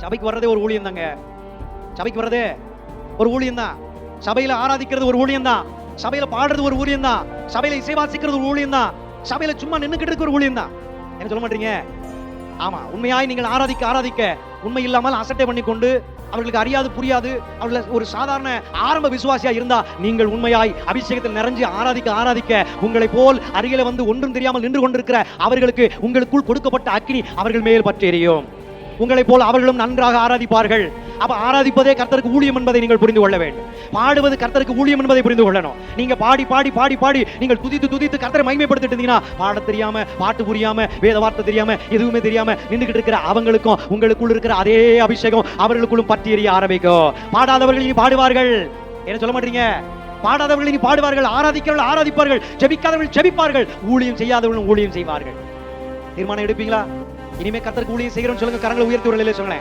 சபைக்கு வர்றதே ஒரு ஊழியம் தாங்க. சபைக்கு வர்றதே ஒரு ஊழியம் தான். சபையில ஆராதிக்கிறது ஒரு ஊழியம் தான். சபையில பாடுறது ஒரு ஊழியம் தான். சபையில இசைவாசிக்கிறது ஒரு ஊழியம் தான். சபையில சும்மா நின்னுக்கிட்டு இருக்க ஒரு ஊழியம் தான். என்ன சொல்ல மாட்டீங்க? ஆமா, உண்மையாய் நீங்கள் ஆராதிக்க ஆராதிக்க உண்மை இல்லாமல் அசட்டை பண்ணி கொண்டு அவர்களுக்கு அறியாது புரியாது அவர்கள் ஒரு சாதாரண ஆரம்ப விசுவாசியா இருந்தா, நீங்கள் உண்மையாய் அபிஷேகத்தில் நிறைஞ்சு ஆராதிக்க ஆராதிக்க உங்களை போல் அருகில வந்து ஒன்றும் தெரியாமல் நின்று கொண்டிருக்கிற அவர்களுக்கு உங்களுக்குள் கொடுக்கப்பட்ட அக்கினி அவர்கள் மேல் பற்றி எரியும். உங்களை போல் அவர்களும் நன்றாக ஆராதிப்பார்கள். அப்ப ஆராதிப்பதே கர்த்தருக்கு ஊழியம் என்பதை நீங்கள் புரிந்து கொள்ள வேண்டும். பாடுவது கர்த்தருக்கு ஊழியம் என்பதை புரிந்து கொள்ளணும். நீங்க பாடி பாடி பாடி பாடி நீங்கள் துதித்து துதித்து கர்த்தரை மகிமைப்படுத்திட்டு இருந்தீங்கன்னா, பாட தெரியாம, பாட்டு புரியாம, வேத வார்த்தை தெரியாம, எதுவுமே தெரியாம நின்றுகிட்டு இருக்கிற அவங்களுக்கும் உங்களுக்குள் இருக்கிற அதே அபிஷேகம் அவர்களுக்குள்ளும் பற்றி எரிய ஆரம்பிக்கும். பாடாதவர்கள் இனி பாடுவார்கள். என்ன சொல்ல மாட்டீங்க? பாடாதவர்கள் இனி பாடுவார்கள், ஆராதிக்கிறவர்கள் ஆராதிப்பார்கள், ஜெபிக்காதவர்கள் ஜெபிப்பார்கள், ஊழியம் செய்யாதவர்களும் ஊழியம் செய்வார்கள். தீர்மானம் எடுப்பீங்களா? இனிமே கர்த்தருக்கு ஊழியம் செய்கிறோம் சொல்லுங்க. கரங்களை உயர்த்தி ஒரு நிலையில சொல்லுங்க.